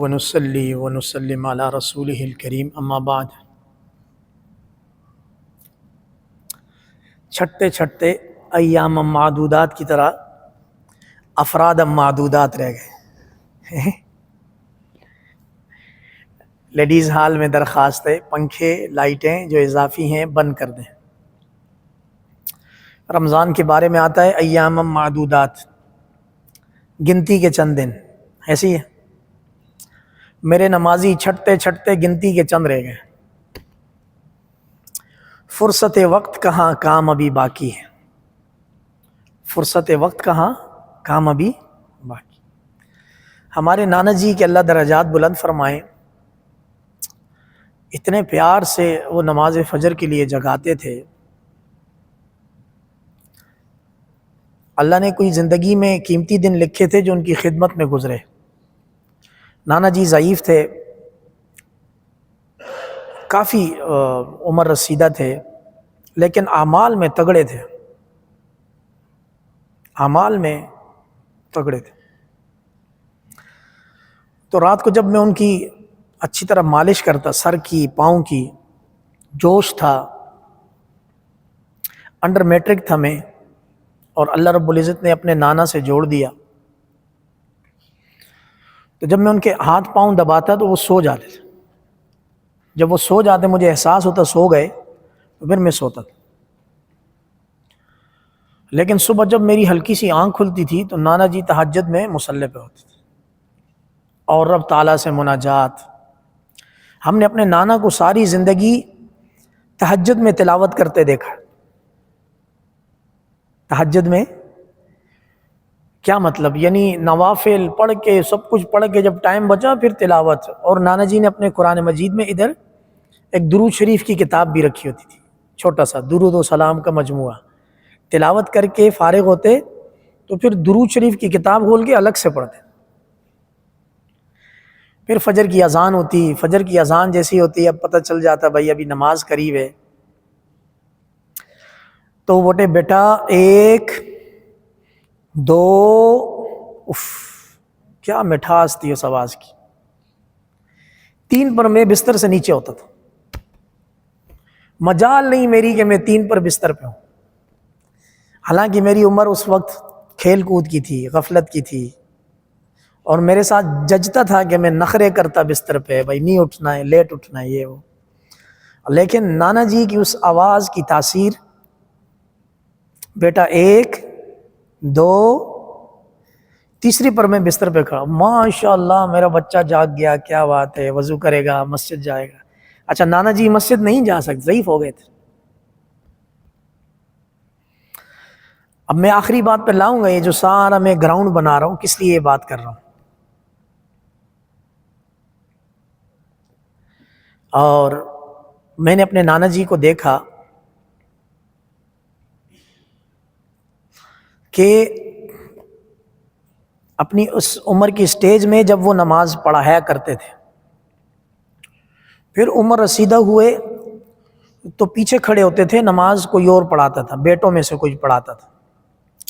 ونصلی ونسلم علی رسولہ الکریم اما بعد۔ چھٹتے چھٹتے ایام معدودات کی طرح افراد معدودات رہ گئے۔ لیڈیز ہال میں درخواست ہے پنکھے لائٹیں جو اضافی ہیں بند کر دیں۔ رمضان کے بارے میں آتا ہے ایام معدودات، گنتی کے چند دن، ایسی ہے۔ میرے نمازی چھٹتے چھٹتے گنتی کے چند رہ گئے۔ فرصت وقت کہاں کام ابھی باقی ہے، فرصت وقت کہاں کام ابھی باقی۔ ہمارے نانا جی کے اللہ درجات بلند فرمائیں، اتنے پیار سے وہ نماز فجر کے لیے جگاتے تھے۔ اللہ نے کوئی زندگی میں قیمتی دن لکھے تھے جو ان کی خدمت میں گزرے۔ نانا جی ضعیف تھے، کافی عمر رسیدہ تھے، لیکن اعمال میں تگڑے تھے، اعمال میں تگڑے تھے۔ تو رات کو جب میں ان کی اچھی طرح مالش کرتا، سر کی پاؤں کی، جوش تھا، انڈر میٹرک تھا میں، اور اللہ رب العزت نے اپنے نانا سے جوڑ دیا۔ تو جب میں ان کے ہاتھ پاؤں دباتا تو وہ سو جاتے تھے۔ جب وہ سو جاتے مجھے احساس ہوتا سو گئے، تو پھر میں سوتا تھا۔ لیکن صبح جب میری ہلکی سی آنکھ کھلتی تھی تو نانا جی تہجد میں مصلی پہ ہوتے تھے اور رب تعالیٰ سے مناجات۔ ہم نے اپنے نانا کو ساری زندگی تہجد میں تلاوت کرتے دیکھا۔ تہجد میں کیا مطلب؟ یعنی نوافل پڑھ کے، سب کچھ پڑھ کے، جب ٹائم بچا پھر تلاوت۔ اور نانا جی نے اپنے قرآن مجید میں ادھر ایک درود شریف کی کتاب بھی رکھی ہوتی تھی، چھوٹا سا درود و سلام کا مجموعہ۔ تلاوت کر کے فارغ ہوتے تو پھر درود شریف کی کتاب کھول کے الگ سے پڑھتے۔ پھر فجر کی اذان ہوتی، فجر کی اذان جیسی ہوتی اب پتہ چل جاتا بھائی ابھی نماز قریب ہے۔ تو بوٹے بیٹا 1 2، اف کیا مٹھاس تھی اس آواز کی۔ 3 پر میں بستر سے نیچے ہوتا تھا، مجال نہیں میری کہ میں 3 پر بستر پہ ہوں۔ حالانکہ میری عمر اس وقت کھیل کود کی تھی، غفلت کی تھی، اور میرے ساتھ ججتا تھا کہ میں نخرے کرتا بستر پہ، بھائی نہیں اٹھنا ہے، لیٹ اٹھنا ہے، یہ وہ۔ لیکن نانا جی کی اس آواز کی تاثیر، بیٹا 1 2، تیسری پر میں بستر پہ کھڑا، ماشاءاللہ میرا بچہ جاگ گیا، کیا بات ہے، وضو کرے گا، مسجد جائے گا۔ اچھا نانا جی مسجد نہیں جا سکتے، ضعیف ہو گئے تھے۔ اب میں آخری بات پہ لاؤں گا، یہ جو سارا میں گراؤنڈ بنا رہا ہوں کس لیے یہ بات کر رہا ہوں۔ اور میں نے اپنے نانا جی کو دیکھا کہ اپنی اس عمر کی سٹیج میں جب وہ نماز پڑھایا کرتے تھے، پھر عمر رسیدہ ہوئے تو پیچھے کھڑے ہوتے تھے، نماز کوئی اور پڑھاتا تھا، بیٹوں میں سے کوئی پڑھاتا تھا۔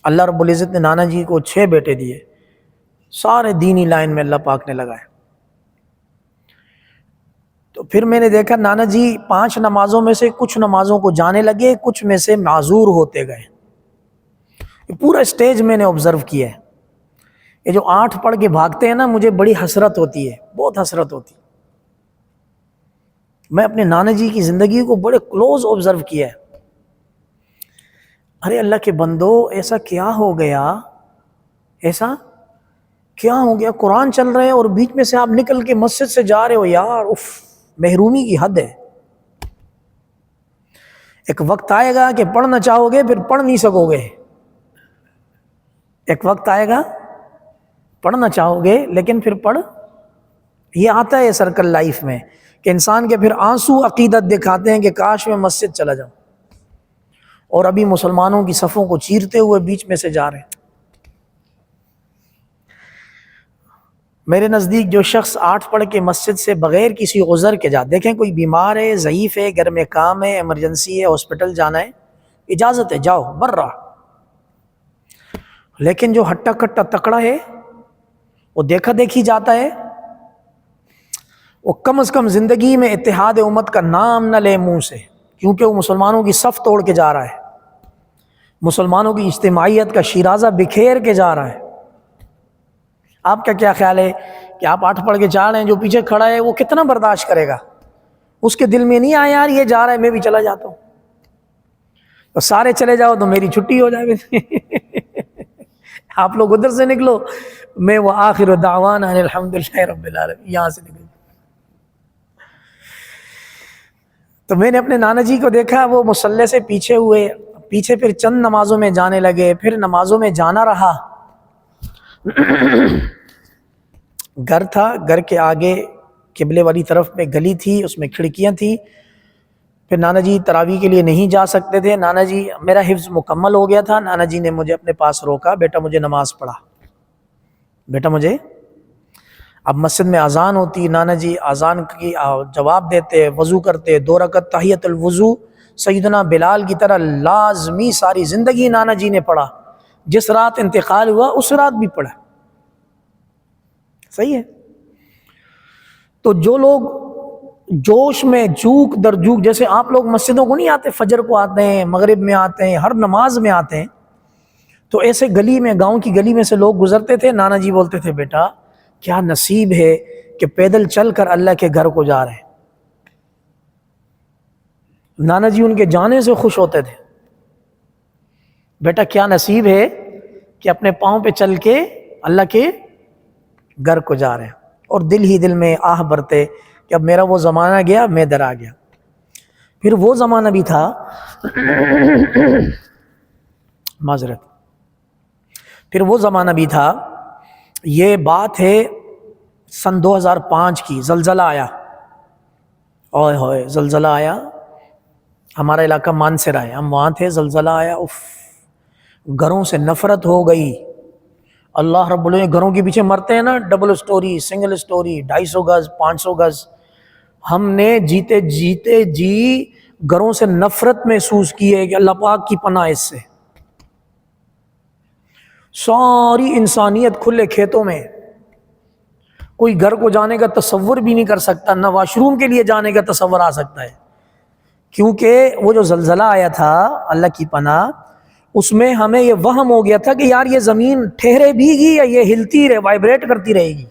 اللہ رب العزت نے نانا جی کو 6 بیٹے دیے، سارے دینی لائن میں اللہ پاک نے لگائے۔ تو پھر میں نے دیکھا نانا جی 5 نمازوں میں سے کچھ نمازوں کو جانے لگے، کچھ میں سے معذور ہوتے گئے۔ یہ پورا سٹیج میں نے آبزرو کیا ہے۔ یہ جو 8 پڑھ کے بھاگتے ہیں نا، مجھے بڑی حسرت ہوتی ہے، بہت حسرت ہوتی ہے۔ میں اپنے نانا جی کی زندگی کو بڑے کلوز آبزرو کیا ہے۔ ارے اللہ کے بندو، ایسا کیا ہو گیا، ایسا کیا ہو گیا؟ قرآن چل رہے ہیں اور بیچ میں سے آپ نکل کے مسجد سے جا رہے ہو، یار اف، محرومی کی حد ہے۔ ایک وقت آئے گا کہ پڑھنا چاہو گے پھر پڑھ نہیں سکو گے، ایک وقت آئے گا پڑھنا چاہو گے لیکن پھر پڑھ، یہ آتا ہے سرکل لائف میں کہ انسان کے پھر آنسو عقیدت دکھاتے ہیں کہ کاش میں مسجد چلا جاؤں، اور ابھی مسلمانوں کی صفوں کو چیرتے ہوئے بیچ میں سے جا رہے ہیں۔ میرے نزدیک جو شخص 8 پڑھ کے مسجد سے بغیر کسی عذر کے جاتا، دیکھیں کوئی بیمار ہے، ضعیف ہے، گھر میں کام ہے، ایمرجنسی ہے، ہاسپٹل جانا ہے، اجازت ہے جاؤ برا۔ لیکن جو ہٹا کٹا تکڑا ہے وہ دیکھا دیکھی جاتا ہے، وہ کم از کم زندگی میں اتحاد امت کا نام نہ لے منہ سے، کیونکہ وہ مسلمانوں کی صف توڑ کے جا رہا ہے، مسلمانوں کی اجتماعیت کا شیرازہ بکھیر کے جا رہا ہے۔ آپ کا کیا خیال ہے کہ آپ 8 پڑھ کے جا رہے ہیں، جو پیچھے کھڑا ہے وہ کتنا برداشت کرے گا؟ اس کے دل میں نہیں آیا یار یہ جا رہا ہے میں بھی چلا جاتا ہوں، تو سارے چلے جاؤ تو میری چھٹی ہو جائے آپ لوگ ادھر سے نکلو، میں وہ آخر دعوانا ان الحمدللہ رب العالمین یہاں سے نکلو۔ تو میں نے اپنے نانا جی کو دیکھا، وہ مصلی سے پیچھے ہوئے، پیچھے پھر چند نمازوں میں جانے لگے، پھر نمازوں میں جانا رہا۔ گھر تھا، گھر کے آگے قبلے والی طرف میں گلی تھی، اس میں کھڑکیاں تھی۔ پھر نانا جی تراویح کے لیے نہیں جا سکتے تھے، نانا جی میرا حفظ مکمل ہو گیا تھا، نانا جی نے مجھے اپنے پاس روکا، بیٹا مجھے نماز پڑھا، بیٹا مجھے۔ اب مسجد میں اذان ہوتی، نانا جی اذان کی جواب دیتے، وضو کرتے، 2 رکعت تحیۃ الوضو سیدنا بلال کی طرح لازمی ساری زندگی نانا جی نے پڑھا، جس رات انتقال ہوا اس رات بھی پڑھا۔ صحیح ہے؟ تو جو لوگ جوش میں جوک در جوک، جیسے آپ لوگ مسجدوں کو نہیں آتے، فجر کو آتے ہیں، مغرب میں آتے ہیں، ہر نماز میں آتے ہیں، تو ایسے گلی میں، گاؤں کی گلی میں سے لوگ گزرتے تھے، نانا جی بولتے تھے بیٹا کیا نصیب ہے کہ پیدل چل کر اللہ کے گھر کو جا رہے ہیں۔ نانا جی ان کے جانے سے خوش ہوتے تھے، بیٹا کیا نصیب ہے کہ اپنے پاؤں پہ چل کے اللہ کے گھر کو جا رہے ہیں، اور دل ہی دل میں آہ بھرتے کہ اب میرا وہ زمانہ گیا، میں در آ گیا۔ پھر وہ زمانہ بھی تھا معذرت، پھر وہ زمانہ بھی تھا، یہ بات ہے سن 2005 کی، زلزلہ آیا، اوئے ہوئے زلزلہ آیا، ہمارا علاقہ مانسر آیا، ہم وہاں تھے، زلزلہ آیا، اف، گھروں سے نفرت ہو گئی۔ اللہ رب العالمین گھروں کے پیچھے مرتے ہیں نا، ڈبل سٹوری، سنگل سٹوری، 250 گز، 500 گز، ہم نے جیتے جیتے جی گھروں سے نفرت محسوس کی ہے کہ اللہ پاک کی پناہ اس سے۔ ساری انسانیت کھلے کھیتوں میں، کوئی گھر کو جانے کا تصور بھی نہیں کر سکتا، نہ واش روم کے لیے جانے کا تصور آ سکتا ہے، کیونکہ وہ جو زلزلہ آیا تھا اللہ کی پناہ، اس میں ہمیں یہ وہم ہو گیا تھا کہ یار یہ زمین ٹھہرے بھی گی یا یہ ہلتی رہے، وائبریٹ کرتی رہے گی۔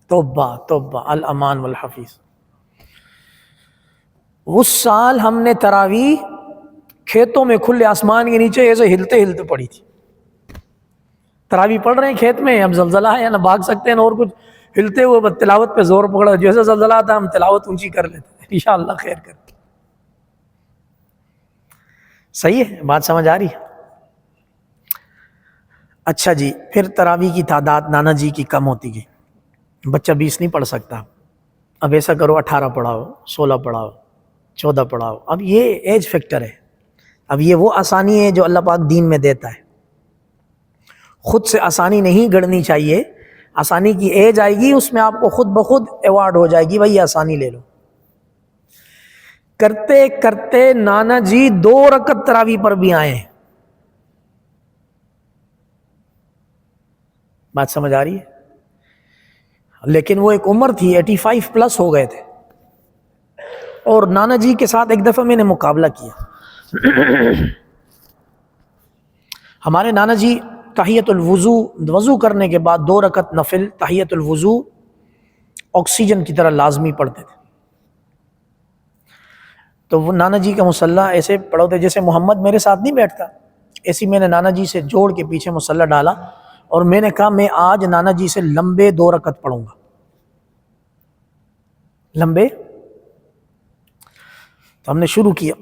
توبہ توبہ، الامان والحفیظ۔ اس سال ہم نے تراویح کھیتوں میں کھلے آسمان کے نیچے ایسے ہلتے ہلتے پڑھی تھی، تراویح پڑھ رہے ہیں کھیت میں، اب زلزلہ ہے نہ بھاگ سکتے ہیں نہ اور کچھ، ہلتے ہوئے بس تلاوت پہ زور پکڑا، جیسے زلزلہ آتا ہم تلاوت اونچی کر لیتے ہیں، انشاءاللہ خیر کر۔ صحیح ہے بات، سمجھ آ رہی ہے؟ اچھا جی، پھر تراویح کی تعداد نانا جی کی کم ہوتی گئی، بچہ 20 نہیں پڑھ سکتا، اب ایسا کرو 18 پڑھاؤ، 16 پڑھاؤ، 14 پڑھاؤ۔ اب یہ ایج فیکٹر ہے، اب یہ وہ آسانی ہے جو اللہ پاک دین میں دیتا ہے، خود سے آسانی نہیں گڑنی چاہیے، آسانی کی ایج آئے گی، اس میں آپ کو خود بخود ایوارڈ ہو جائے گی، بھائی یہ آسانی لے لو۔ کرتے کرتے نانا جی 2 رکعت تراویح پر بھی آئے ہیں، بات سمجھ آ رہی ہے؟ لیکن وہ ایک عمر تھی، 85 پلس ہو گئے تھے، اور نانا جی کے ساتھ ایک دفعہ میں نے مقابلہ کیا۔ ہمارے نانا جی تحیۃ الوضو، وضو کرنے کے بعد 2 رکعت نفل تحیۃ الوضو آکسیجن کی طرح لازمی پڑھتے تھے۔ تو وہ نانا جی کا مصلی ایسے پڑھوتے جیسے محمد میرے ساتھ نہیں بیٹھتا، ایسی میں نے نانا جی سے جوڑ کے پیچھے مصلی ڈالا، اور میں نے کہا میں آج نانا جی سے لمبے 2 رکعت پڑھوں گا، لمبے۔ تو ہم نے شروع کیا،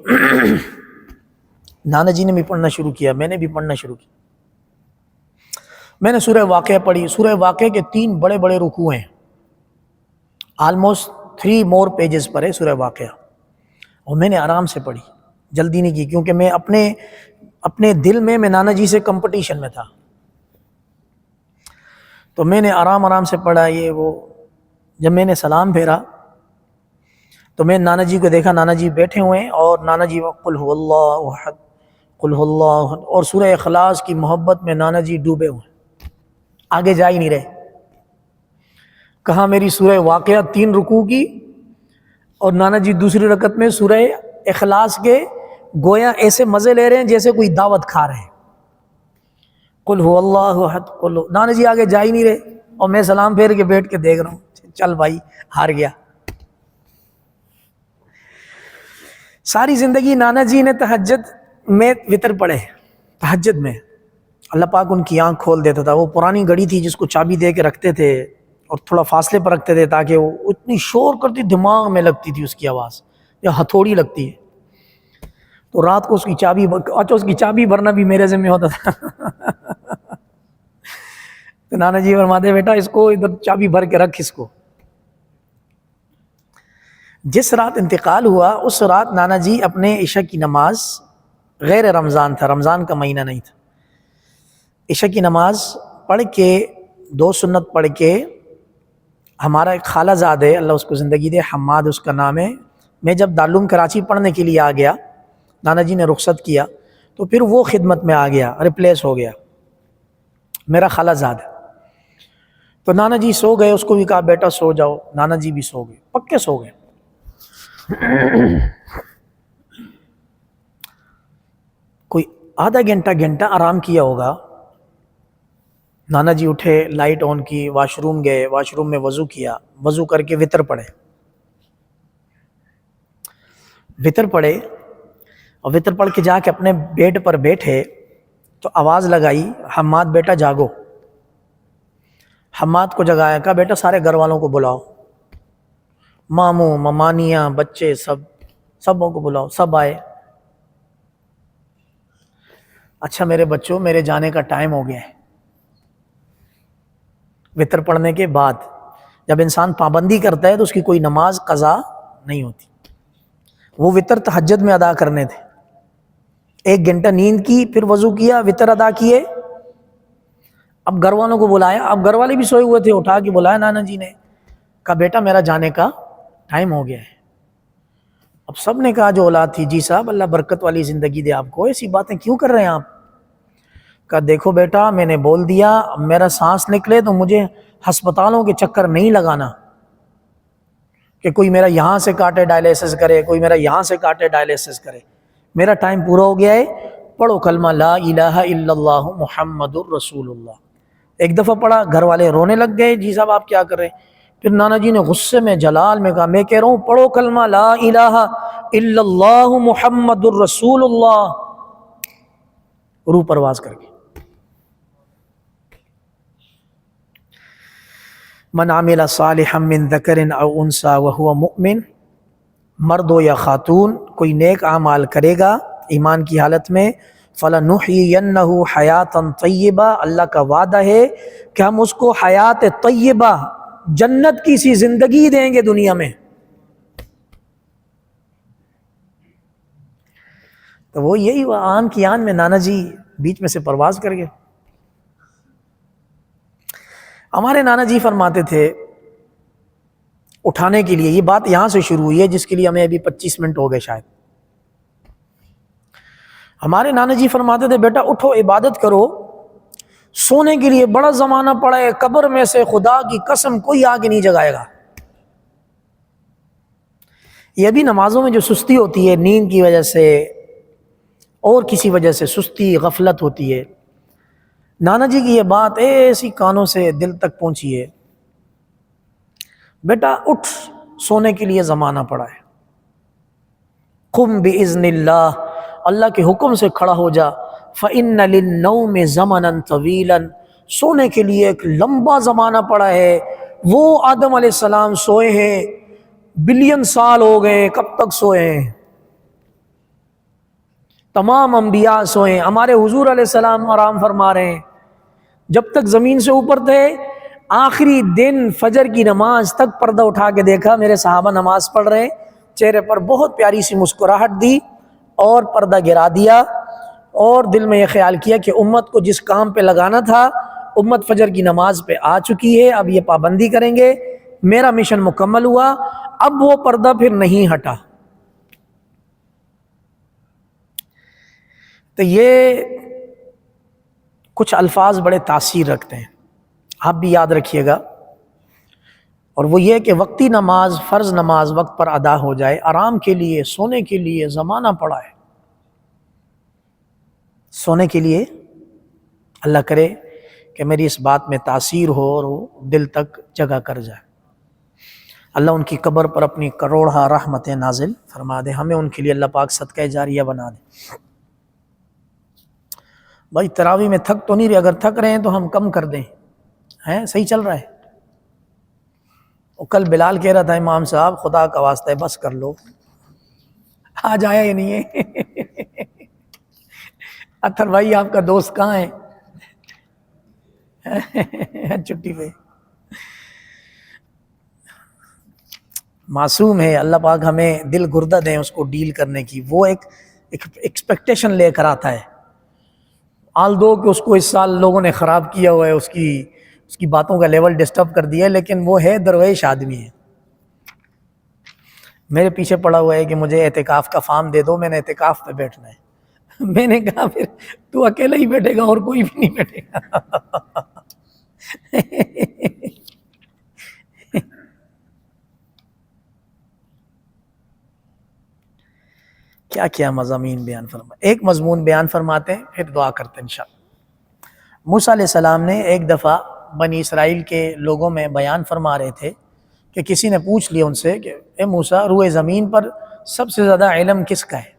نانا جی نے بھی پڑھنا شروع کیا، میں نے بھی پڑھنا شروع کیا۔ میں نے سورہ واقعہ پڑھی، سورہ واقعہ کے 3 بڑے بڑے رکوع ہیں، آلموسٹ 3 more pages پر ہے سورہ واقعہ، اور میں نے آرام سے پڑھی، جلدی نہیں کی، کیونکہ میں اپنے دل میں نانا جی سے کمپٹیشن میں تھا، تو میں نے آرام سے پڑھا یہ وہ۔ جب میں نے سلام پھیرا تو میں نانا جی کو دیکھا، نانا جی بیٹھے ہوئے ہیں، اور نانا جی قل هو اللہ احد، قل هو اللہ احد، اور سورہ اخلاص کی محبت میں نانا جی ڈوبے ہوئے ہیں، آگے جا ہی نہیں رہے۔ کہا میری سورہ واقعہ 3 رکوع کی، اور نانا جی دوسری رکعت میں سورہ اخلاص کے گویا ایسے مزے لے رہے ہیں جیسے کوئی دعوت کھا رہے ہیں. قل هو اللہ احد، نانا جی آگے جا ہی نہیں رہے، اور میں سلام پھیر کے بیٹھ کے دیکھ رہا ہوں. چل بھائی ہار گیا. ساری زندگی نانا جی نے تہجد میں وتر پڑھے. تہجد میں اللہ پاک ان کی آنکھ کھول دیتا تھا. وہ پرانی گھڑی تھی جس کو چابی دے کے رکھتے تھے اور تھوڑا فاصلے پر رکھتے تھے تاکہ وہ اتنی شور کرتی دماغ میں لگتی تھی اس کی آواز، یا ہتھوڑی لگتی ہے. تو رات کو اس کی چابی اس کی چابی بھرنا بھی میرے ذمہ ہوتا تھا. تو نانا جی فرماتے بیٹا اس کو ادھر چابی بھر کے رکھ اس کو. جس رات انتقال ہوا اس رات نانا جی اپنے عشاء کی نماز، غیر رمضان تھا، رمضان کا مہینہ نہیں تھا، عشاء کی نماز پڑھ کے 2 سنت پڑھ کے، ہمارا ایک خالہ زاد ہے اللہ اس کو زندگی دے، حماد اس کا نام ہے، میں جب دارالعلوم کراچی پڑھنے کے لیے آ گیا، نانا جی نے رخصت کیا تو پھر وہ خدمت میں آ گیا، ریپلیس ہو گیا، میرا خالہ زاد ہے. تو نانا جی سو گئے، اس کو بھی کہا بیٹا سو جاؤ، نانا جی بھی سو گئے، پکے سو گئے. کوئی آدھا گھنٹہ آرام کیا ہوگا. نانا جی اٹھے، لائٹ آن کی، واش روم گئے، واش روم میں وضو کیا، وضو کر کے وتر پڑھے. وتر پڑھے اور وتر پڑھ کے جا کے اپنے بیڈ پر بیٹھے تو آواز لگائی حماد بیٹا جاگو. حماد کو جگایا، کہا بیٹا سارے گھر والوں کو بلاؤ، ماموں ممانیاں بچے سبوں کو بلاؤ. سب آئے. اچھا میرے بچوں میرے جانے کا ٹائم ہو گیا ہے. وتر پڑھنے کے بعد جب انسان پابندی کرتا ہے تو اس کی کوئی نماز قضا نہیں ہوتی. وہ وتر تہجد میں ادا کرنے تھے. 1 گھنٹہ نیند کی، پھر وضو کیا، وتر ادا کیے. اب گھر والوں کو بلایا، اب گھر والے بھی سوئے ہوئے تھے، اٹھا کے بلایا نانا جی نے، کہا بیٹا میرا جانے کا ٹائم ہو گیا ہے. اب سب نے کہا جو اولاد تھی، جی صاحب اللہ برکت والی زندگی دے آپ کو، ایسی باتیں کیوں کر رہے ہیں آپ؟ کہا دیکھو بیٹا میں نے بول دیا، اب میرا سانس نکلے تو مجھے ہسپتالوں کے چکر نہیں لگانا کہ کوئی میرا یہاں سے کاٹے ڈائلیسس کرے، کوئی میرا یہاں سے کاٹے ڈائلیسس کرے. میرا ٹائم پورا ہو گیا ہے، پڑھو کلمہ لا الہ الا اللہ محمد الرسول اللہ. ایک دفعہ پڑھا، گھر والے رونے لگ گئے، جی صاحب آپ کیا کر رہے ہیں؟ پھر نانا جی نے غصے میں جلال میں کہا میں کہہ رہا ہوں پڑھو کلمہ لا الہ الا اللہ محمد الرسول اللہ، روح پرواز کر کے. من عمل صالحا من ذکر او انثى وهو مؤمن، مرد ہو یا خاتون کوئی نیک اعمال کرے گا ایمان کی حالت میں، فَلَنُحْيِيَنَّهُ حَيَاةً طَيِّبَةً، اللہ کا وعدہ ہے کہ ہم اس کو حیات طیبہ، جنت کی سی زندگی دیں گے دنیا میں. تو وہ یہی آن کی آن میں نانا جی بیچ میں سے پرواز کر گئے. ہمارے نانا جی فرماتے تھے اٹھانے کے لیے، یہ بات یہاں سے شروع ہوئی ہے جس کے لیے ہمیں ابھی 25 منٹ ہو گئے شاید. ہمارے نانا جی فرماتے تھے بیٹا اٹھو عبادت کرو، سونے کے لیے بڑا زمانہ پڑا ہے، قبر میں سے خدا کی قسم کوئی آگے نہیں جگائے گا. یہ بھی نمازوں میں جو سستی ہوتی ہے نیند کی وجہ سے اور کسی وجہ سے سستی غفلت ہوتی ہے، نانا جی کی یہ بات ایسی کانوں سے دل تک پہنچی ہے، بیٹا اٹھ سونے کے لیے زمانہ پڑا ہے. قم باذن اللہ، اللہ کے حکم سے کھڑا ہو جا. فإن للنوم زمنا طویلا، سونے کے لیے ایک لمبا زمانہ پڑا ہے. وہ آدم علیہ السلام سوئے ہیں، بلین سال ہو گئے، کب تک سوئے ہیں؟ تمام انبیاء سوئے ہیں، ہمارے حضور علیہ السلام آرام فرما رہے ہیں. جب تک زمین سے اوپر تھے آخری دن فجر کی نماز تک پردہ اٹھا کے دیکھا، میرے صحابہ نماز پڑھ رہے ہیں، چہرے پر بہت پیاری سی مسکراہٹ دی اور پردہ گرا دیا، اور دل میں یہ خیال کیا کہ امت کو جس کام پہ لگانا تھا امت فجر کی نماز پہ آ چکی ہے، اب یہ پابندی کریں گے، میرا مشن مکمل ہوا. اب وہ پردہ پھر نہیں ہٹا. تو یہ کچھ الفاظ بڑے تاثیر رکھتے ہیں، آپ بھی یاد رکھیے گا. اور وہ یہ کہ وقتی نماز، فرض نماز وقت پر ادا ہو جائے، آرام کے لیے، سونے کے لیے زمانہ پڑا ہے، سونے کے لیے۔ اللہ کرے کہ میری اس بات میں تاثیر ہو اور وہ دل تک جگہ کر جائے۔ اللہ ان کی قبر پر اپنی کروڑہ رحمتیں نازل فرما دے، ہمیں ان کے لیے اللہ پاک صدقہ جاریہ بنا دے۔ بھائی تراویح میں تھک تو نہیں رہے، اگر تھک رہے ہیں تو ہم کم کر دیں، ہیں صحیح چل رہا ہے۔ کل بلال کہہ رہا تھا امام صاحب خدا کا واسطہ ہے بس کر لو، آج آیا ہی نہیں ہے۔ اتھر بھائی آپ کا دوست کہاں ہے؟ چھٹی پہ، معصوم ہے۔ اللہ پاک ہمیں دل گردہ دیں اس کو ڈیل کرنے کی۔ وہ ایک ایکسپیکٹیشن لے کر آتا ہے، آل دو کہ اس کو اس سال لوگوں نے خراب کیا ہوا ہے، اس کی باتوں کا لیول ڈسٹرب کر دیا ہے، لیکن وہ ہے درویش آدمی ہے۔ میرے پیچھے پڑا ہوا ہے کہ مجھے اعتکاف کا فارم دے دو، میں نے اعتکاف پہ بیٹھنا ہے۔ میں نے کہا پھر تو اکیلا ہی بیٹھے گا اور کوئی بھی نہیں بیٹھے گا۔ کیا کیا مضامین بیان فرمائے۔ ایک مضمون بیان فرماتے ہیں پھر دعا کرتے ہیں انشاءاللہ۔ موسیٰ علیہ السلام نے ایک دفعہ بنی اسرائیل کے لوگوں میں بیان فرما رہے تھے کہ کسی نے پوچھ لیا ان سے کہ اے موسیٰ، روئے زمین پر سب سے زیادہ علم کس کا ہے؟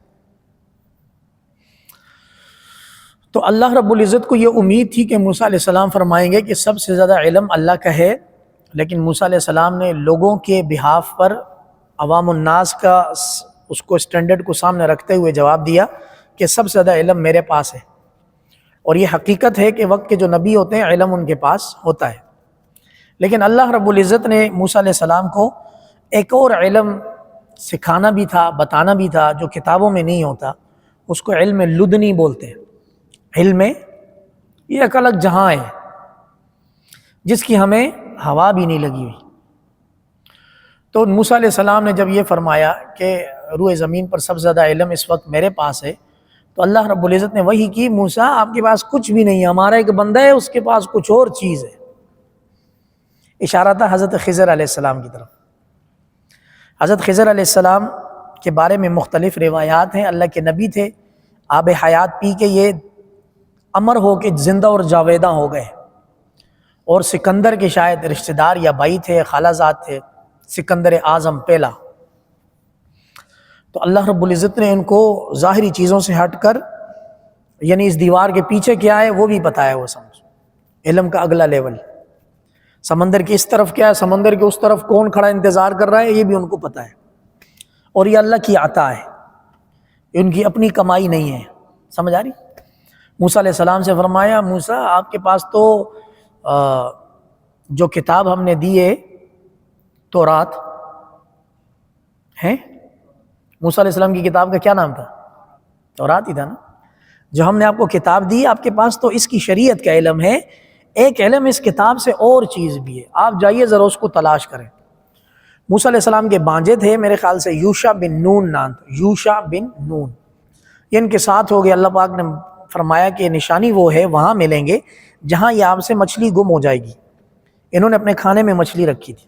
تو اللہ رب العزت کو یہ امید تھی کہ موسیٰ علیہ السلام فرمائیں گے کہ سب سے زیادہ علم اللہ کا ہے، لیکن موسیٰ علیہ السلام نے لوگوں کے بہاف پر عوام الناس کا اس کو اسٹینڈرڈ کو سامنے رکھتے ہوئے جواب دیا کہ سب سے زیادہ علم میرے پاس ہے۔ اور یہ حقیقت ہے کہ وقت کے جو نبی ہوتے ہیں علم ان کے پاس ہوتا ہے، لیکن اللہ رب العزت نے موسیٰ علیہ السلام کو ایک اور علم سکھانا بھی تھا، بتانا بھی تھا جو کتابوں میں نہیں ہوتا۔ اس کو علم لدنی بولتے ہیں۔ علم یہ ایک الگ جہاں ہے جس کی ہمیں ہوا بھی نہیں لگی ہوئی۔ تو موسیٰ علیہ السلام نے جب یہ فرمایا کہ روئے زمین پر سب سے زیادہ علم اس وقت میرے پاس ہے، تو اللہ رب العزت نے وحی کی، موسیٰ آپ کے پاس کچھ بھی نہیں ہے، ہمارا ایک بندہ ہے اس کے پاس کچھ اور چیز ہے۔ اشارہ تھا حضرت خضر علیہ السلام کی طرف۔ حضرت خضر علیہ السلام کے بارے میں مختلف روایات ہیں۔ اللہ کے نبی تھے، آب حیات پی کے یہ امر ہو کہ زندہ اور جاویدہ ہو گئے، اور سکندر کے شاید رشتہ دار یا بھائی تھے، خالہ زاد تھے، سکندر اعظم پہلا۔ تو اللہ رب العزت نے ان کو ظاہری چیزوں سے ہٹ کر، یعنی اس دیوار کے پیچھے کیا ہے وہ بھی بتایا۔ وہ سمجھ علم کا اگلا لیول، سمندر کی اس طرف کیا ہے، سمندر کے اس طرف کون کھڑا انتظار کر رہا ہے، یہ بھی ان کو پتہ ہے۔ اور یہ اللہ کی عطا ہے، ان کی اپنی کمائی نہیں ہے۔ سمجھ آ رہی؟ موسیٰ علیہ السلام سے فرمایا، موسیٰ آپ کے پاس تو جو کتاب ہم نے دی ہے تورات ہے، موسیٰ علیہ السلام کی کتاب کا کیا نام تھا؟ تورات ہی تھا نا۔ جو ہم نے آپ کو کتاب دی، آپ کے پاس تو اس کی شریعت کا علم ہے، ایک علم اس کتاب سے اور چیز بھی ہے، آپ جائیے ذرا اس کو تلاش کریں۔ موسیٰ علیہ السلام کے بانجے تھے، میرے خیال سے یوشع بن نون نام تھا، یوشع بن نون۔ یہ ان کے ساتھ ہو گئے۔ اللہ پاک نے فرمایا کہ نشانی وہ ہے، وہاں ملیں گے جہاں یہ آپ سے مچھلی گم ہو جائے گی۔ انہوں نے اپنے کھانے میں مچھلی رکھی تھی،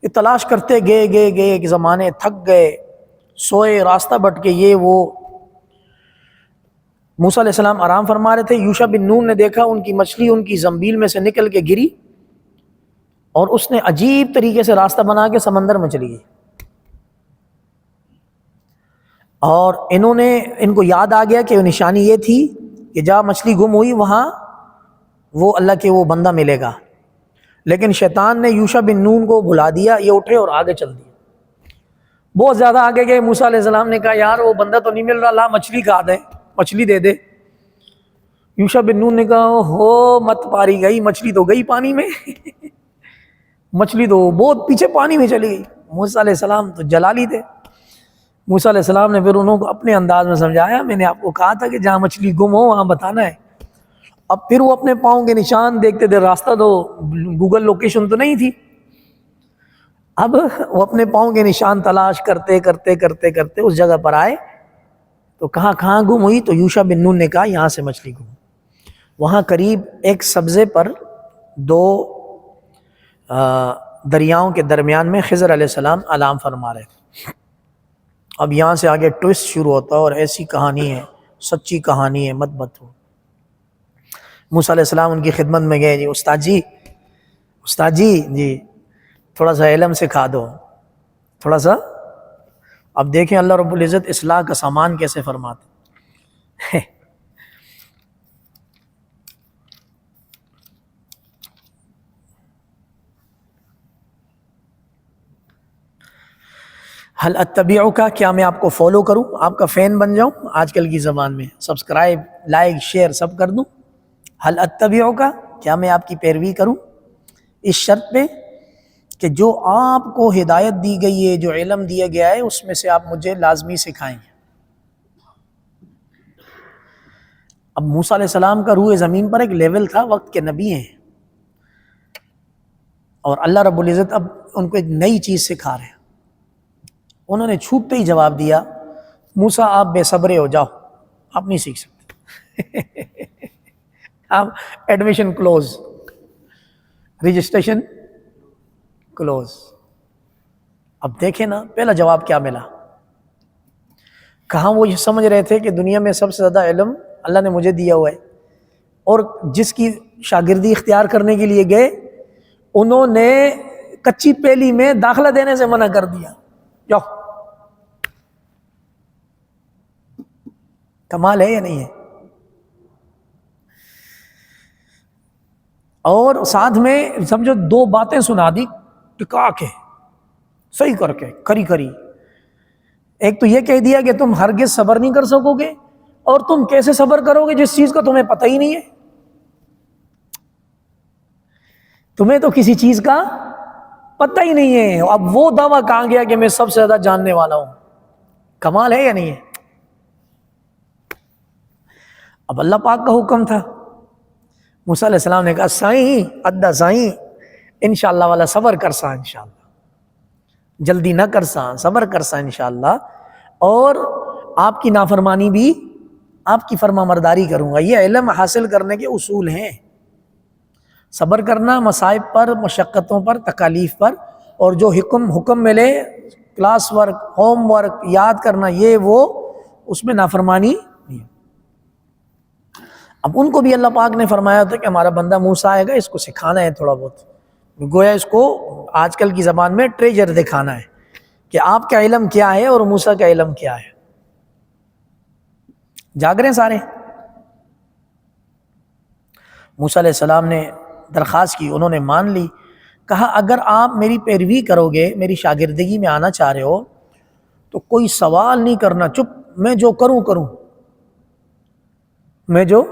یہ تلاش کرتے گئے کہ زمانے تھک گئے، سوئے، راستہ بٹ کے یہ وہ۔ موسیٰ علیہ السلام آرام فرما رہے تھے، یوشع بن نون نے دیکھا ان کی مچھلی ان کی زنبیل میں سے نکل کے گری، اور اس نے عجیب طریقے سے راستہ بنا کے سمندر میں چلی گئی۔ اور ان کو یاد آ گیا کہ نشانی یہ تھی کہ جہاں مچھلی گم ہوئی وہاں وہ اللہ کے وہ بندہ ملے گا، لیکن شیطان نے یوشع بن نون کو بھلا دیا، یہ اٹھے اور آگے چل دیا۔ بہت زیادہ آگے گئے، موسیٰ علیہ السلام نے کہا یار وہ بندہ تو نہیں مل رہا، لا مچھلی کھا دے، مچھلی دے دے۔ یوشع بن نون نے کہا ہو مت پاری گئی، مچھلی تو گئی پانی میں، مچھلی تو بہت پیچھے پانی میں چلی گئی۔ موسیٰ علیہ السلام تو جلالی تھے۔ موسیٰ علیہ السلام نے پھر انہوں کو اپنے انداز میں سمجھایا، میں نے آپ کو کہا تھا کہ جہاں مچھلی گم ہو وہاں بتانا ہے۔ اب پھر وہ اپنے پاؤں کے نشان دیکھتے تھے، راستہ تو گوگل لوکیشن تو نہیں تھی، اب وہ اپنے پاؤں کے نشان تلاش کرتے اس جگہ پر آئے تو کہاں گم ہوئی؟ تو یوشع بن نون نے کہا یہاں سے مچھلی گم۔ وہاں قریب ایک سبزے پر دو دریاؤں کے درمیان میں خضر علیہ السلام آلام فرما رہے تھے۔ اب یہاں سے آگے ٹوسٹ شروع ہوتا ہے اور ایسی کہانی ہے، سچی کہانی ہے، مت ہو۔ موسیٰ علیہ السلام ان کی خدمت میں گئے، جی استاد جی تھوڑا سا علم سکھا دو، تھوڑا سا۔ اب دیکھیں اللہ رب العزت اصلاح کا سامان کیسے فرماتے۔ حل اتبعک، کیا میں آپ کو فالو کروں، آپ کا فین بن جاؤں، آج کل کی زبان میں سبسکرائب، لائک، شیئر سب کر دوں۔ حل اتبعک، کیا میں آپ کی پیروی کروں، اس شرط پہ کہ جو آپ کو ہدایت دی گئی ہے، جو علم دیا گیا ہے، اس میں سے آپ مجھے لازمی سکھائیں گے۔ اب موسیٰ علیہ السلام کا روح زمین پر ایک لیول تھا، وقت کے نبی ہیں، اور اللہ رب العزت اب ان کو ایک نئی چیز سکھا رہے ہیں۔ انہوں نے چھوٹتے ہی جواب دیا، موسیٰ آپ بے صبرے ہو، جاؤ، آپ نہیں سیکھ سکتے۔ آپ ایڈمیشن کلوز، رجسٹریشن کلوز۔ اب دیکھیں نا پہلا جواب کیا ملا۔ کہاں وہ یہ سمجھ رہے تھے کہ دنیا میں سب سے زیادہ علم اللہ نے مجھے دیا ہوا ہے، اور جس کی شاگردی اختیار کرنے کے لیے گئے انہوں نے کچی پیلی میں داخلہ دینے سے منع کر دیا، جاؤ۔ کمال ہے یا نہیں ہے؟ اور ساتھ میں سمجھو دو باتیں سنا دی ٹکا کے، صحیح کر کے، کری۔ ایک تو یہ کہہ دیا کہ تم ہرگز صبر نہیں کر سکو گے، اور تم کیسے صبر کرو گے جس چیز کا تمہیں پتہ ہی نہیں ہے، تمہیں تو کسی چیز کا پتہ ہی نہیں ہے۔ اب وہ دعویٰ کہاں گیا کہ میں سب سے زیادہ جاننے والا ہوں؟ کمال ہے یا نہیں ہے؟ اب اللہ پاک کا حکم تھا، موسیٰ علیہ السلام نے کہا سائیں ادا سائیں، انشاءاللہ والا صبر کرسا، انشاءاللہ جلدی نہ کرسا، صبر کرسا انشاءاللہ، اور آپ کی نافرمانی بھی، آپ کی فرما مرداری کروں گا۔ یہ علم حاصل کرنے کے اصول ہیں، صبر کرنا مصائب پر، مشقتوں پر، تکالیف پر، اور جو حکم ملے، کلاس ورک، ہوم ورک یاد کرنا، یہ وہ، اس میں نافرمانی نہیں۔ اب ان کو بھی اللہ پاک نے فرمایا تھا کہ ہمارا بندہ موسیٰ آئے گا، اس کو سکھانا ہے تھوڑا بہت، گویا اس کو آج کل کی زبان میں ٹریجر دکھانا ہے کہ آپ کا علم کیا ہے اور موسیٰ کا علم کیا ہے۔ جاگ رہے ہیں سارے؟ موسیٰ علیہ السلام نے درخواست کی، انہوں نے مان لی، کہا اگر آپ میری پیروی کرو گے، میری شاگردگی میں آنا چاہ رہے ہو تو کوئی سوال نہیں کرنا، چپ، میں جو کروں میں جو،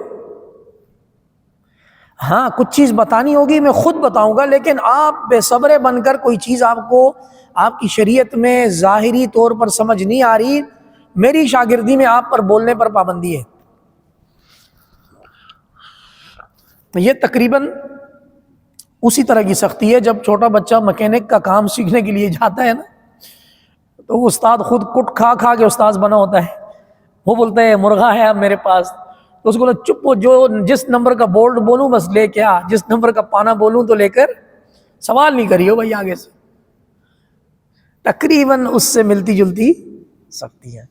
ہاں کچھ چیز بتانی ہوگی میں خود بتاؤں گا، لیکن آپ بے صبرے بن کر کوئی چیز آپ کو آپ کی شریعت میں ظاہری طور پر سمجھ نہیں آ رہی، میری شاگردی میں آپ پر بولنے پر پابندی ہے۔ یہ تقریباً اسی طرح کی سختی ہے جب چھوٹا بچہ مکینک کا کام سیکھنے کے لیے جاتا ہے نا، تو وہ استاد خود کٹ کھا کے استاذ بنا ہوتا ہے، وہ بولتا ہے مرغا ہے اب میرے پاس، تو اس کو بولا چپ، جو جس نمبر کا بولڈ بولوں بس لے کے آ، جس نمبر کا پانا بولوں تو لے کر، سوال نہیں کریو بھائی آگے سے۔ تقریباً اس سے ملتی جلتی سختی ہے۔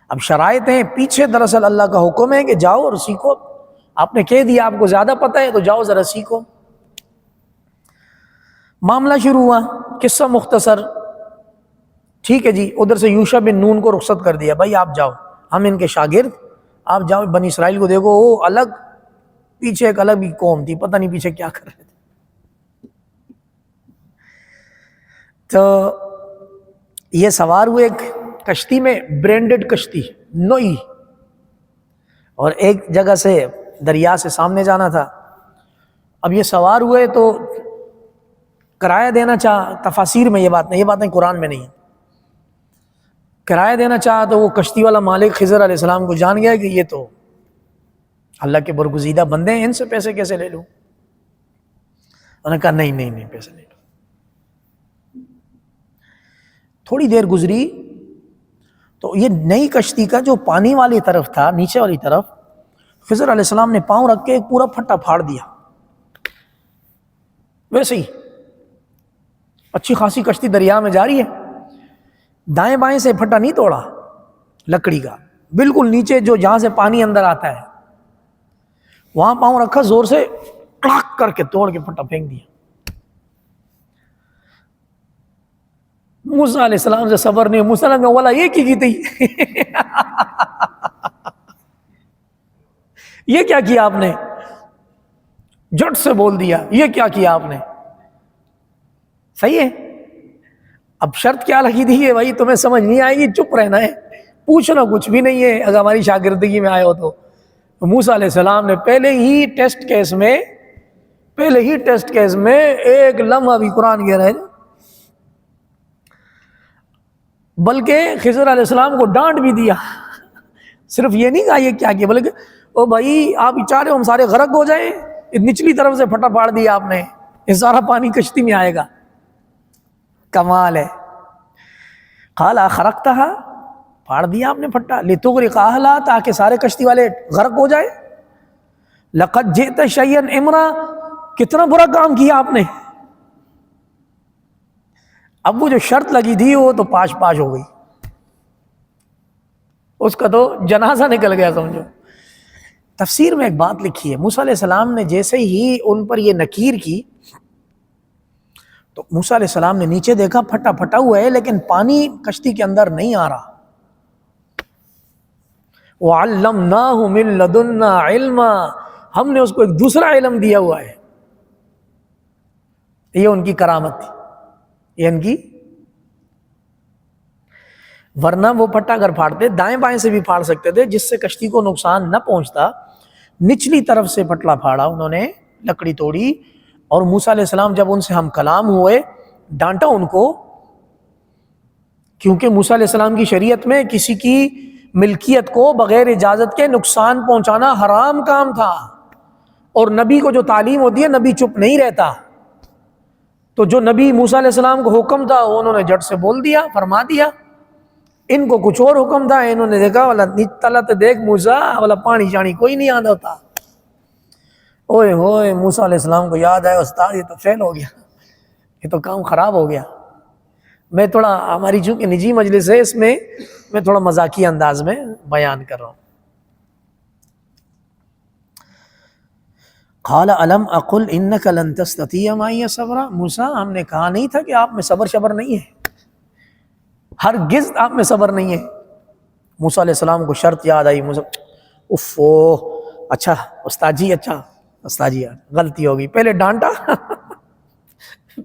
اب شرائط ہیں پیچھے، دراصل اللہ کا حکم ہے کہ جاؤ اور سیکھو، آپ نے کہہ دیا آپ کو زیادہ پتہ ہے تو جاؤ ذرا سیکھو۔ معاملہ شروع ہوا، قصہ مختصر، ٹھیک ہے جی، ادھر سے یوشع بن نون کو رخصت کر دیا، بھائی آپ جاؤ، ہم ان کے شاگرد، آپ جاؤ بنی اسرائیل کو دیکھو، وہ الگ، پیچھے ایک الگ بھی قوم تھی، پتہ نہیں پیچھے کیا کر رہے تھے۔ تو یہ سوار ہوئے ایک کشتی میں، برینڈڈ کشتی، نوئی، اور ایک جگہ سے دریا سے سامنے جانا تھا۔ اب یہ سوار ہوئے تو کرایہ دینا چاہا، تفاسیر میں یہ بات نہیں، یہ باتیں قرآن میں نہیں ہیں، کرایہ دینا چاہا تو وہ کشتی والا مالک خضر علیہ السلام کو جان گیا کہ یہ تو اللہ کے برگزیدہ بندے ہیں، ان سے پیسے کیسے لے لوں؟ انہوں نے کہا نہیں پیسے لے لو۔ تھوڑی دیر گزری تو یہ نئی کشتی کا جو پانی والی طرف تھا، نیچے والی طرف، خضر علیہ السلام نے پاؤں رکھ کے ایک پورا پھٹا پھاڑ دیا، ویسے ہی اچھی خاصی کشتی دریا میں جا رہی ہے، دائیں بائیں سے پھٹا نہیں توڑا لکڑی کا، بالکل نیچے جو جہاں سے پانی اندر آتا ہے وہاں پاؤں رکھا، زور سے کڑاک کر کے توڑ کے پھٹا پھینک دیا۔ موسیٰ علیہ السلام سے صبر نہیں، موسیٰ علیہ السلام والا یہ کی تھی یہ کیا کیا آپ نے؟ جٹ سے بول دیا یہ کیا کیا آپ نے؟ صحیح ہے۔ اب شرط کیا لگی تھی؟ بھائی تمہیں سمجھ نہیں آئے گی، چپ رہنا ہے، پوچھنا کچھ بھی نہیں ہے اگر ہماری شاگردگی میں آئے ہو تو۔ موسیٰ علیہ السلام نے پہلے ہی ٹیسٹ کیس میں ایک لمحہ بھی قرآن کہہ رہے ہیں، بلکہ خضر علیہ السلام کو ڈانٹ بھی دیا، صرف یہ نہیں کہا یہ کیا کیا، بلکہ او بھائی آپ چاہ رہے ہو ہم سارے غرق ہو جائیں، نچلی طرف سے پھٹا پاڑ دیا آپ نے، یہ سارا پانی کشتی میں آئے گا۔ کمال ہے۔ قال اخرقتها، پھاڑ دیا آپ نے پھٹا، لتغرق اہلھا، تاکہ سارے کشتی والے غرق ہو جائے۔ لقد جئت شیئا امرا، کتنا برا کام کیا آپ نے۔ اب وہ جو شرط لگی تھی وہ تو پاش ہو گئی، اس کا تو جنازہ نکل گیا سمجھو۔ تفسیر میں ایک بات لکھی ہے، موسیٰ علیہ السلام نے جیسے ہی ان پر یہ نکیر کی تو موسیٰ علیہ السلام نے نیچے دیکھا پھٹا ہوا ہے لیکن پانی کشتی کے اندر نہیں آ رہا۔ وَعَلَّمْنَاهُ مِن لَدُنَّا عِلْمًا، ہم نے اس کو ایک دوسرا علم دیا ہوا ہے۔ یہ ان کی کرامت تھی، یہ ان کی، ورنہ وہ پھٹا اگر پھاڑتے دائیں بائیں سے بھی پھاڑ سکتے تھے جس سے کشتی کو نقصان نہ پہنچتا۔ نچلی طرف سے پٹلا پھاڑا انہوں نے، لکڑی توڑی، اور موسیٰ علیہ السلام جب ان سے ہم کلام ہوئے ڈانٹا ان کو، کیونکہ موسیٰ علیہ السلام کی شریعت میں کسی کی ملکیت کو بغیر اجازت کے نقصان پہنچانا حرام کام تھا، اور نبی کو جو تعلیم ہوتی ہے نبی چپ نہیں رہتا، تو جو نبی موسیٰ علیہ السلام کو حکم تھا وہ انہوں نے جٹ سے بول دیا، فرما دیا۔ ان کو کچھ اور حکم تھا، انہوں نے دیکھا والا تلت دیکھ موسیٰ والا پانی شانی کوئی نہیں آتا ہوتا۔ اوئے ہوئے موسیٰ علیہ السلام کو یاد آیا استاد یہ تو فیل ہو گیا، یہ تو کام خراب ہو گیا۔ میں تھوڑا، ہماری چونکہ نجی مجلس ہے، اس میں میں تھوڑا مذاقی انداز میں بیان کر رہا ہوں۔ قال الم اقل انک لن تستطیع معی صبرا، موسیٰ ہم نے کہا نہیں تھا کہ آپ میں صبر نہیں ہے، ہرگز آپ میں صبر نہیں ہے۔ موسیٰ علیہ السلام کو شرط یاد آئی، اچھا استاد جی غلطی ہو گئی، پہلے ڈانٹا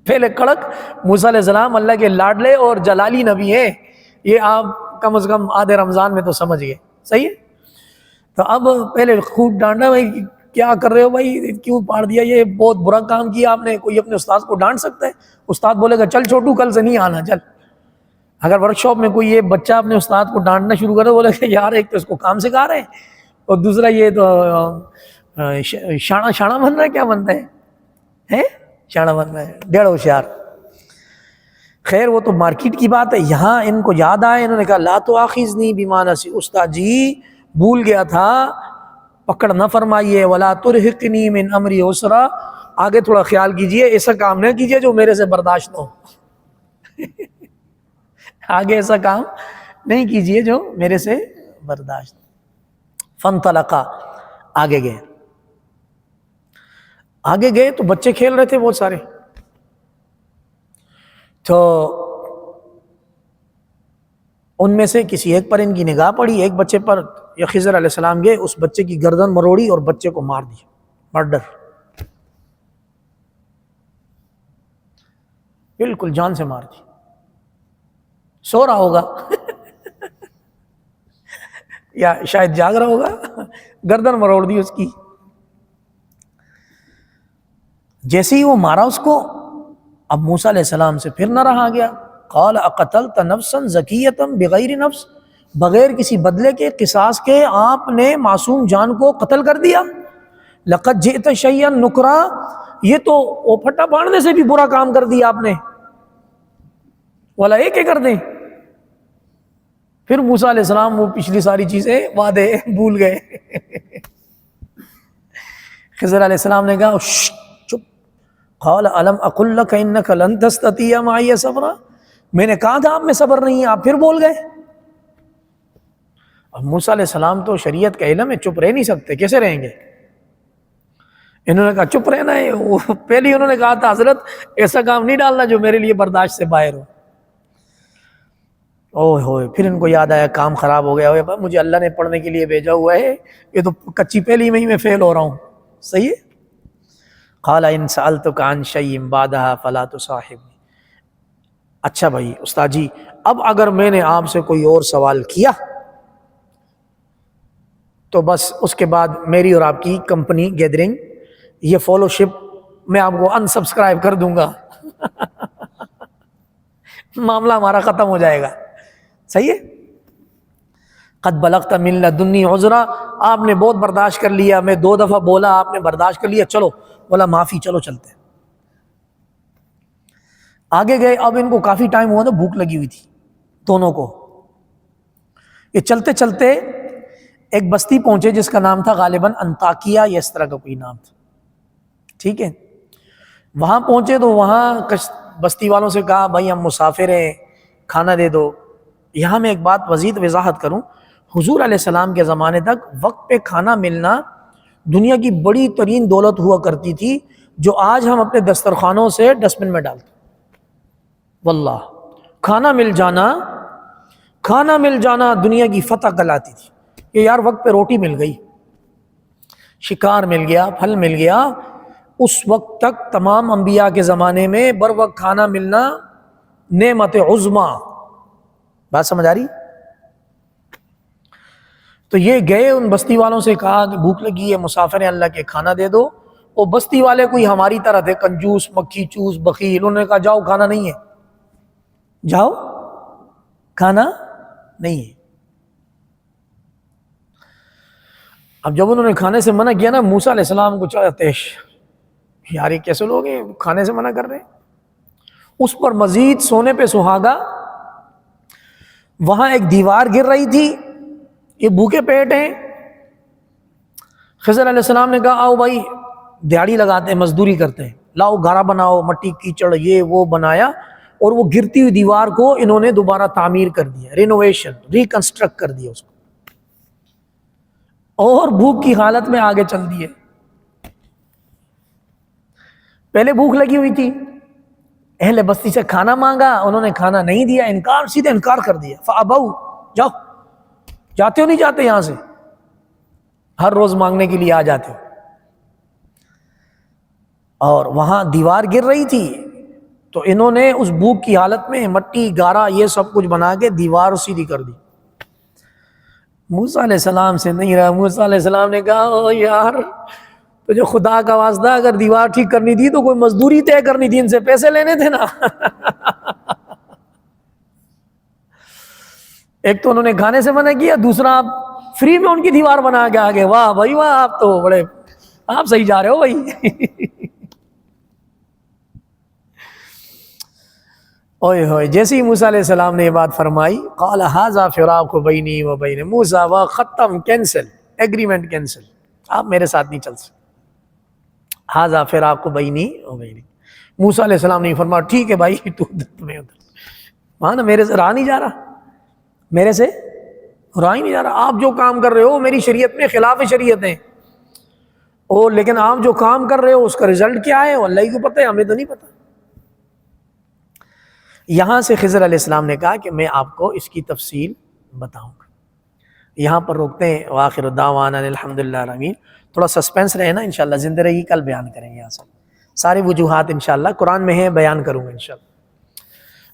پہلے کڑک۔ موسیٰ علیہ السلام اللہ کے لاڈلے اور جلالی نبی ہیں، یہ آپ کم از کم آدھے رمضان میں تو سمجھ گئے، صحیح ہے۔ تو اب پہلے خوب ڈانٹا، بھائی کیا کر رہے ہو بھائی، کیوں پاڑ دیا، یہ بہت برا کام کیا آپ نے۔ کوئی اپنے استاد کو ڈانٹ سکتا ہے؟ استاد بولے گا چل چھوٹو کل سے نہیں آنا، چل۔ اگر ورک شاپ میں کوئی یہ بچہ اپنے استاد کو ڈانٹنا شروع کرے، بولے کہ یار ایک تو اس کو کام سکھا رہے ہیں اور دوسرا یہ تو شانا بن رہا ہے، کیا بنتا ہے شانا بن رہا ہے، ڈیڑھ ہوشیار۔ خیر وہ تو مارکیٹ کی بات ہے، یہاں ان کو یاد آئے، انہوں نے کہا لا تؤاخذنی بما نسیت، استاد جی بھول گیا تھا، پکڑ نہ فرمائیے، ولا ترہقنی من امری عسرا، آگے تھوڑا خیال کیجئے، ایسا کام نہ کیجئے جو میرے سے برداشت نہ ہو آگے ایسا کام نہیں کیجئے جو میرے سے برداشت۔ فانطلقا، آگے گئے تو بچے کھیل رہے تھے بہت سارے، تو ان میں سے کسی ایک پر ان کی نگاہ پڑی، ایک بچے پر، یا خضر علیہ السلام گئے، اس بچے کی گردن مروڑی اور بچے کو مار دیا، مرڈر، بالکل جان سے مار دی۔ سو رہا ہوگا یا شاید جاگ رہا ہوگا، گردن مروڑ دی اس کی۔ جیسے ہی وہ مارا اس کو، اب موسیٰ علیہ السلام سے پھر نہ رہا گیا۔ قال اقتلت نفسا زکیۃ بغیر نفس، بغیر کسی بدلے کے، قصاص کے، آپ نے معصوم جان کو قتل کر دیا۔ لقد جئت شیئا نکرا، یہ تو وہ پھٹا پاڑنے سے بھی برا کام کر دیا آپ نے، والا ایک کر دیں۔ پھر موسیٰ علیہ السلام وہ پچھلی ساری چیزیں وعدے بھول گئے خضر علیہ السلام نے کہا چپ، قال الم اقل لك انك لن تستطيع معي صبرا، میں نے کہا تھا آپ میں صبر نہیں ہے، آپ پھر بول گئے۔ اب موسیٰ علیہ السلام تو شریعت کا علم ہے، چپ رہ نہیں سکتے، کیسے رہیں گے؟ انہوں نے کہا چپ رہنا ہے۔ وہ پہلے ہی انہوں نے کہا تھا حضرت ایسا کام نہیں ڈالنا جو میرے لیے برداشت سے باہر ہو۔ اوہ ہوئے، پھر ان کو یاد آیا کام خراب ہو گیا، ہوئے مجھے اللہ نے پڑھنے کے لیے بھیجا ہوا ہے، یہ تو کچی پہلی میں ہی میں فیل ہو رہا ہوں۔ صحیح ہے۔ قال ان سألتک عن شیء بعدها فلا تصاحبنی۔ اچھا بھائی استاد جی، اب اگر میں نے آپ سے کوئی اور سوال کیا تو بس اس کے بعد میری اور آپ کی کمپنی گیدرنگ، یہ فالو شپ میں آپ کو انسبسکرائب کر دوں گا، معاملہ ہمارا ختم ہو جائے گا۔ صحیح ہے۔ قد بلغت من لدنی عذرا، آپ نے بہت برداشت کر لیا، میں 2 دفعہ بولا آپ نے برداشت کر لیا، چلو بولا معافی، چلو چلتے ہیں۔ آگے گئے، اب ان کو کافی ٹائم ہوا تھا، بھوک لگی ہوئی تھی دونوں کو۔ یہ چلتے چلتے ایک بستی پہنچے جس کا نام تھا غالباً انطاکیہ یا اس طرح کا کوئی نام تھا، ٹھیک ہے۔ وہاں پہنچے تو وہاں بستی والوں سے کہا بھائی ہم مسافر ہیں، کھانا دے دو۔ یہاں میں ایک بات مزید وضاحت کروں، حضور علیہ السلام کے زمانے تک وقت پہ کھانا ملنا دنیا کی بڑی ترین دولت ہوا کرتی تھی، جو آج ہم اپنے دسترخوانوں سے ڈسٹ بن میں ڈالتے ہیں۔ واللہ کھانا مل جانا دنیا کی فتح کہلاتی تھی کہ یار وقت پہ روٹی مل گئی، شکار مل گیا، پھل مل گیا۔ اس وقت تک تمام انبیاء کے زمانے میں بر وقت کھانا ملنا نعمت عظما۔ بات سمجھ آ رہی؟ تو یہ گئے ان بستی والوں سے کہا کہ بھوک لگی ہے، مسافر ہیں، اللہ کے کھانا دے دو۔ وہ بستی والے کوئی ہماری طرح تھے، کنجوس، مکھی چوس، بخیل۔ انہوں نے کہا جاؤ کھانا نہیں ہے، جاؤ کھانا نہیں ہے۔ اب جب انہوں نے کھانے سے منع کیا نا، موسیٰ علیہ السلام کو چاہے تیش، یار یہ کیسے لوگ ہیں کھانے سے منع کر رہے ہیں۔ اس پر مزید سونے پہ سہاگا، وہاں ایک دیوار گر رہی تھی، یہ بھوکے پیٹ ہیں۔ خضر علیہ السلام نے کہا آؤ بھائی دیہڑی لگاتے ہیں، مزدوری کرتے ہیں، لاؤ گھارا بناؤ، مٹی کیچڑ یہ وہ بنایا، اور وہ گرتی ہوئی دیوار کو انہوں نے دوبارہ تعمیر کر دیا، رینوویشن، ریکنسٹرکٹ کر دیا اس کو، اور بھوک کی حالت میں آگے چل دیے۔ پہلے بھوک لگی ہوئی تھی، اہل بستی سے کھانا مانگا، انہوں نے کھانا نہیں دیا، سیدھے انکار کر دیا۔ فَأَبَوْا، جاؤ، جاتے ہو نہیں جاتے یہاں سے، ہر روز مانگنے کے لیے آ جاتے ہو۔ اور وہاں دیوار گر رہی تھی تو انہوں نے اس بھوک کی حالت میں مٹی گارا یہ سب کچھ بنا کے دیوار سیدھی کر دی۔ موسیٰ علیہ السلام سے نہیں رہا، موسیٰ علیہ السلام نے کہا او یار تو جو خدا کا واسطہ، اگر دیوار ٹھیک کرنی تھی تو کوئی مزدوری طے کرنی تھی، ان سے پیسے لینے تھے نا۔ ایک تو انہوں نے کھانے سے منع کیا، دوسرا آپ فری میں ان کی دیوار بنا کے آگے۔ واہ بھائی واہ، آپ تو بڑے، آپ صحیح جا رہے ہو بھائی۔ اوئے ہوئے، جیسے ہی موسیٰ علیہ السلام نے یہ بات فرمائی، قال ھذا فراق بینی و بین موسیٰ، وہ ختم، کینسل، ایگریمنٹ کینسل، آپ میرے ساتھ نہیں چل سکتے۔ ھذا فراق بینی و بینک، موسیٰ علیہ السلام نے فرمایا ٹھیک ہے بھائی، تو میں ادھر، وہاں نا میرے سے رہا نہیں جا رہا، میرے سے رہا ہی نہیں جا رہا۔ آپ جو کام کر رہے ہو میری شریعت میں خلاف شریعت ہیں، اور لیکن آپ جو کام کر رہے ہو اس کا رزلٹ کیا ہے وہ اللہ ہی کو پتہ ہے، ہمیں تو نہیں پتہ۔ یہاں سے خضر علیہ السلام نے کہا کہ میں آپ کو اس کی تفصیل بتاؤں گا۔ یہاں پر روکتے ہیں، وآخر دعوانا الحمدللہ رب العالمین۔ تھوڑا سسپینس رہے نا، انشاءاللہ زندہ رہی، کل بیان کریں گے یہاں سے سارے وجوہات، انشاءاللہ قرآن میں ہے، بیان کروں گا انشاءاللہ۔